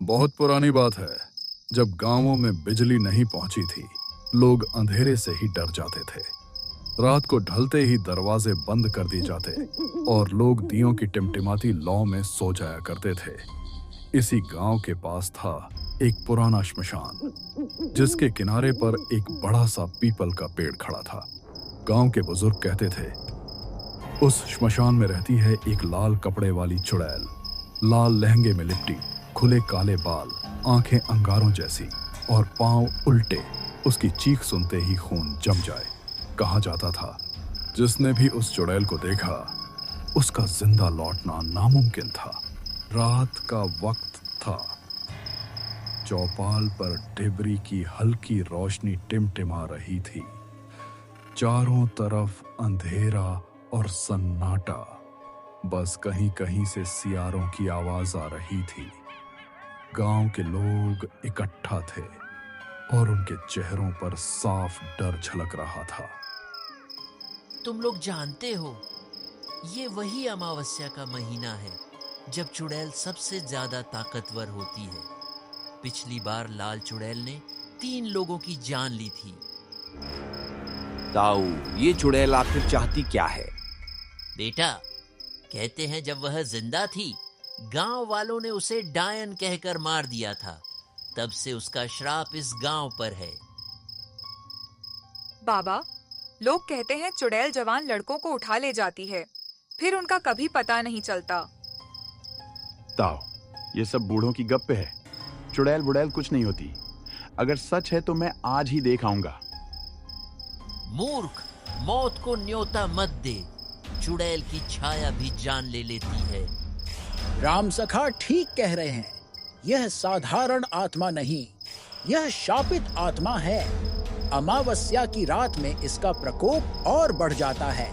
बहुत पुरानी बात है। जब गांवों में बिजली नहीं पहुंची थी, लोग अंधेरे से ही डर जाते थे। रात को ढलते ही दरवाजे बंद कर दिए जाते और लोग दियों की टिमटिमाती लौ में सो जाया करते थे। इसी गांव के पास था एक पुराना श्मशान, जिसके किनारे पर एक बड़ा सा पीपल का पेड़ खड़ा था। गांव के बुजुर्ग कहते थे, उस श्मशान में रहती है एक लाल कपड़े वाली चुड़ैल, लाल लहंगे में लिपटी, खुले काले बाल, आंखें अंगारों जैसी और पांव उल्टे। उसकी चीख सुनते ही खून जम जाए। कहा जाता था, जिसने भी उस चुड़ैल को देखा, उसका जिंदा लौटना नामुमकिन था। रात का वक्त था। चौपाल पर ढिबरी की हल्की रोशनी टिमटिमा रही थी। चारों तरफ अंधेरा और सन्नाटा। बस कहीं कहीं से सियारों की आवाज आ रही थी। गांव के लोग इकट्ठा थे और उनके चेहरों पर साफ डर झलक रहा था। तुम लोग जानते हो, ये वही अमावस्या का महीना है जब चुड़ैल सबसे ज्यादा ताकतवर होती है। पिछली बार लाल चुड़ैल ने 3 लोगों की जान ली थी। ताऊ, ये चुड़ैल आखिर चाहती क्या है? बेटा, कहते हैं जब वह जिंदा थी, गांव वालों ने उसे डायन कहकर मार दिया था। तब से उसका श्राप इस गांव पर है। बाबा, लोग कहते हैं चुड़ैल जवान लड़कों को उठा ले जाती है, फिर उनका कभी पता नहीं चलता। ताऊ, ये सब बूढ़ों की गप्पे है। चुड़ैल बुड़ैल कुछ नहीं होती। अगर सच है तो मैं आज ही देख आऊंगा। मूर्ख, मौत को न्योता मत दे। चुड़ैल की छाया भी जान ले लेती है। राम सखा ठीक कह रहे हैं। यह साधारण आत्मा नहीं, यह शापित आत्मा है। अमावस्या की रात में इसका प्रकोप और बढ़ जाता है।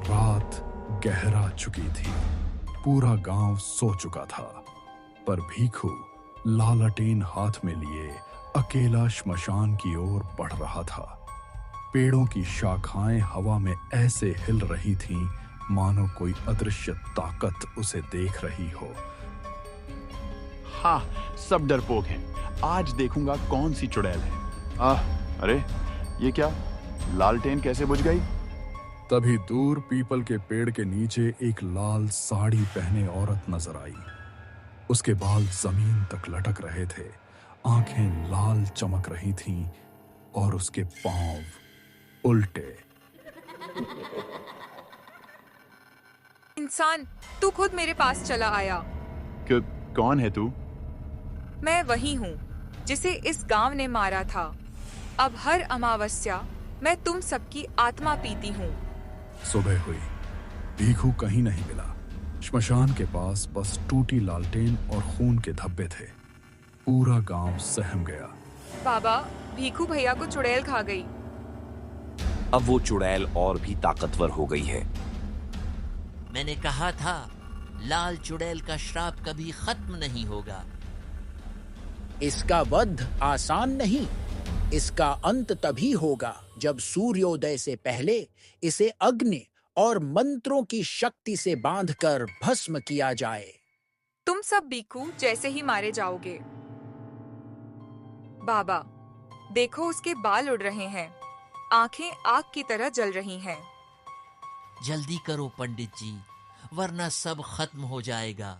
रात गहरा चुकी थी। पूरा गांव सो चुका था, पर भीखू लालटेन हाथ में लिए अकेला श्मशान की ओर बढ़ रहा था। पेड़ों की शाखाएं हवा में ऐसे हिल रही थीं, मानो कोई अदृश्य ताकत उसे देख रही हो। हाँ, सब डरपोक हैं। आज देखूंगा कौन सी चुड़ैल है। अरे, ये क्या? लालटेन कैसे बुझ गई? तभी दूर पीपल के पेड़ के नीचे एक लाल साड़ी पहने औरत नजर आई। उसके बाल जमीन तक लटक रहे थे, आंखें लाल चमक रही थीं और उसके पांव उल्टे। इंसान, तू खुद मेरे पास चला आया। कौन है तू? मैं वही हूँ जिसे इस गांव ने मारा था। अब हर अमावस्या मैं तुम सबकी आत्मा पीती हूँ। सुबह हुई, भीखू कहीं नहीं मिला। श्मशान के पास बस टूटी लालटेन और खून के धब्बे थे। पूरा गांव सहम गया। बाबा, भीखू भैया को चुड़ैल खा गई। अब वो चुड़ैल और भी ताकतवर हो गई है। मैंने कहा था, लाल चुड़ैल का श्राप कभी खत्म नहीं होगा। इसका वध आसान नहीं। इसका अंत तभी होगा जब सूर्योदय से पहले इसे अग्नि और मंत्रों की शक्ति से बांधकर भस्म किया जाए। तुम सब भीखू जैसे ही मारे जाओगे। बाबा, देखो, उसके बाल उड़ रहे हैं, आंखें आग की तरह जल रही हैं। जल्दी करो पंडित जी, वरना सब खत्म हो जाएगा।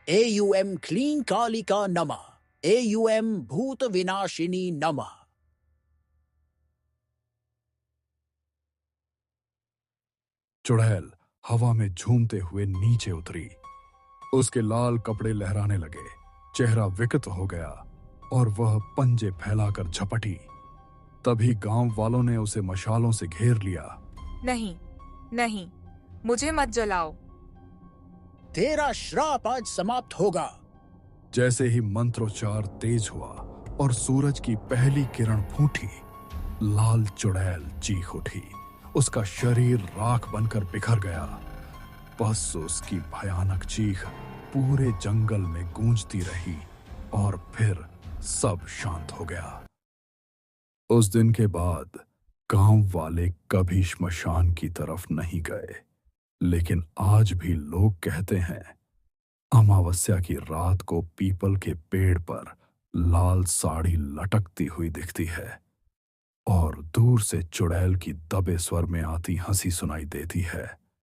एयूएम क्लीं कालिका नमः, एयूएम भूत विनाशिनी नमः। चुड़ैल हवा में झूमते हुए नीचे उतरी। उसके लाल कपड़े लहराने लगे, चेहरा विकृत हो गया और वह पंजे फैलाकर झपटी। तभी गांव वालों ने उसे मशालों से घेर लिया। नहीं, नहीं, मुझे मत जलाओ। तेरा श्राप आज समाप्त होगा। जैसे ही मंत्रोच्चार तेज हुआ और सूरज की पहली किरण फूटी, लाल चुड़ैल चीख उठी। उसका शरीर राख बनकर बिखर गया। बस उसकी भयानक चीख पूरे जंगल में गूंजती रही और फिर सब शांत हो गया। उस दिन के बाद गांव वाले कभी श्मशान की तरफ नहीं गए, लेकिन आज भी लोग कहते हैं, अमावस्या की रात को पीपल के पेड़ पर लाल साड़ी लटकती हुई दिखती है और दूर से चुड़ैल की दबे स्वर में आती हंसी सुनाई देती है।